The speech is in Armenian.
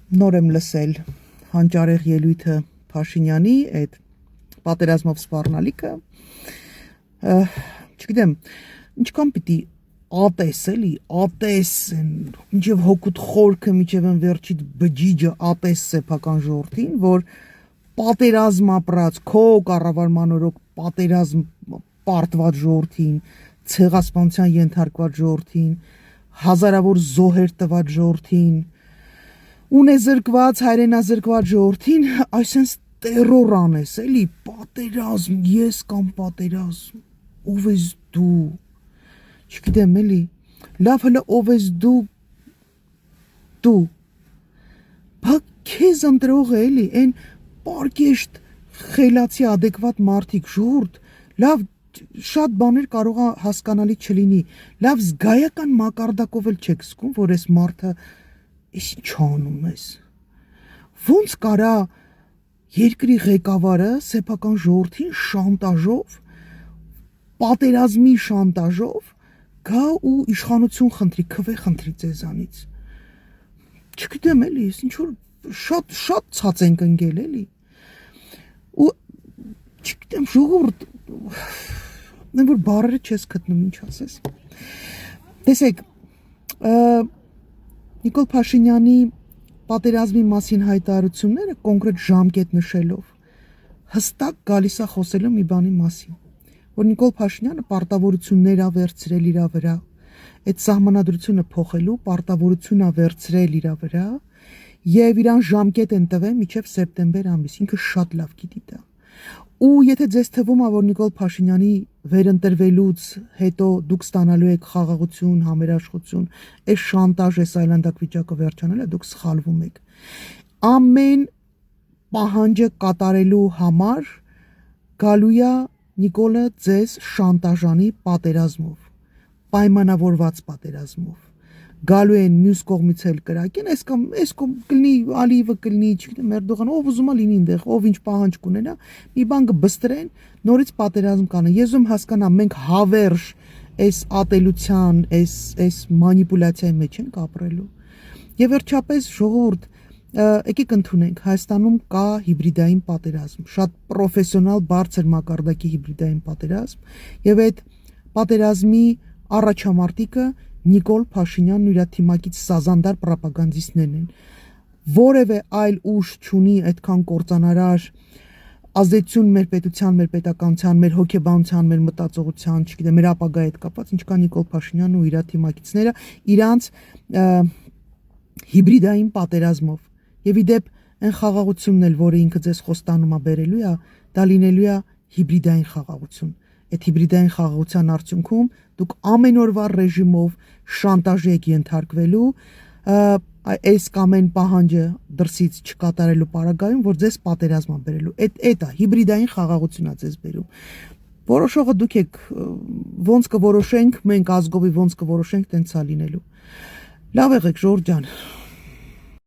Նոր եմ լսել հանճարեղ ելույթը Փաշինյանի այդ պատերազմով սպառնալիքը, չգիտեմ, ինչքան պիտի ատես էլի, ատես են, մինչև հոգուտ խորքը, մինչև են վերջիդ բջիջը ատես սեփական ժողովրդին, որ պատերազմ ապրած, քո կառավարման օրոք պատերազմ պարտված ժողովրդին, ցեղասպանության ենթարկված ժողովրդին, հազարավոր զոհեր տված ժողովրդին, ունեզրկված, հայրենազրկված ժողովրդին, այսպես տերոր անես, էլի, պատերազմ, ես կամ պատերազմ, ով ես դու, չգիտեմ էլի, լավ հլը ով ես դու, բա քեզ ընտրող է էլի, են պարկեշտ խելացի adekvat մարդիկ, ժողովուրդ, լավ շատ բաներ կարող է հասկանալի չլինի, լավ զգայական մակարդակով էլ չեք զգում, որ այս մարդը Ես ինչ անում ես, ոնց կարա երկրի ղեկավարը սեփական ժողովրդին շանտաժով, պատերազմի շանտաժով գա ու իշխանություն խնդրի, քվե խնդրի ձեզանից, չգիտեմ էլի, ես ինչ-որ շատ ցած ենք ընկել էլի, ու չգիտեմ ժողովուրդ, որ բառերը չես գտնում ինչ ասես, տեսեք, Նիկոլ Փաշինյանի պատերազմի մասին հայտարարությունները կոնկրետ ժամկետ նշելով հստակ գալիս է խոսելու մի բանի մասին, որ Նիկոլ Փաշինյանը պարտավորություններ ա վերցրել իր վրա, այդ սահմանադրությունը փոխելու պարտավորություն ա վերցրել իր վրա եւ իրան ժամկետ են տվել մինչեւ սեպտեմբեր ամիս, ինքը շատ լավ գիտի դա։ Ու եթե ձեզ թվում է, որ Նիկոլ Փաշինյանի վերընտրվելուց հետո դուք ստանալու եք խաղաղություն, համերաշխություն, այս շանտաժ, այս այլանդակ վիճակը վերջանալը, դուք սխալվում եք։ Ամեն պահանջը կատարելու համար գալու է Նիկոլը ձեզ շանտաժանի պատերազմով, պայմանավորված պատերազմով։ Գալու են մյուս կողմից էլ կրակեն, այս կողմ կլինի Ալիևը կլինի, չգիտեմ, Էրդողանը, ով ուզում է լինի այնտեղ, ով ինչ պահանջ կունենա, մի բան կբստրեն, նորից պատերազմ կանեն։ Ես ում հասկանամ, մենք հավերժ այս ատելության, այս մանիպուլյացիայի մեջ ենք ապրելու։ Եվ վերջապես ժողովուրդ, եկեք ընդունենք, Հայաստանում կա հիբրիդային պատերազմ, շատ պրոֆեսիոնալ բարձր մակարդակի հիբրիդային պատերազմ, եւ այդ պատերազմի առաջամարտիկը Նիկոլ Փաշինյանն ու իր թիմակից սազանդար պրոպագանդիստներն են։ Որևէ այլ ուժ չունի այդքան կործանարար ազդեցություն մեր պետության, մեր պետականության, մեր հոգեբանության, մեր մտածողության, չգիտեմ, մեր ապագայի հետ կապված, ինչքան Նիկոլ Փաշինյանն ու իր թիմակիցները իրանց հիբրիդային պատերազմով։ Եվ իդեպ այն խաղաղությունն էլ, որը ինքը ձեզ խոստանում է բերելու է, դա լինելու է հիբրիդային խաղաղություն։ Այդ հիբրիդային խաղաղության արդյունքում դուք ամեն օրվա ռեժիմով շանտաժի եք ենթարկվելու, այս կամ այն պահանջը դրսից չկատարելու պարագայում, որ ձեզ պատերազմ է բերելու։ Այդ է հիբրիդային խաղաղությունն է ձեզ բերում։ Որոշողը դուք եք, ոնց կորոշենք, մենք ազգովի ոնց կորոշենք, տենց է լինելու։ Լավ եղեք, ժողովուրդ ջան։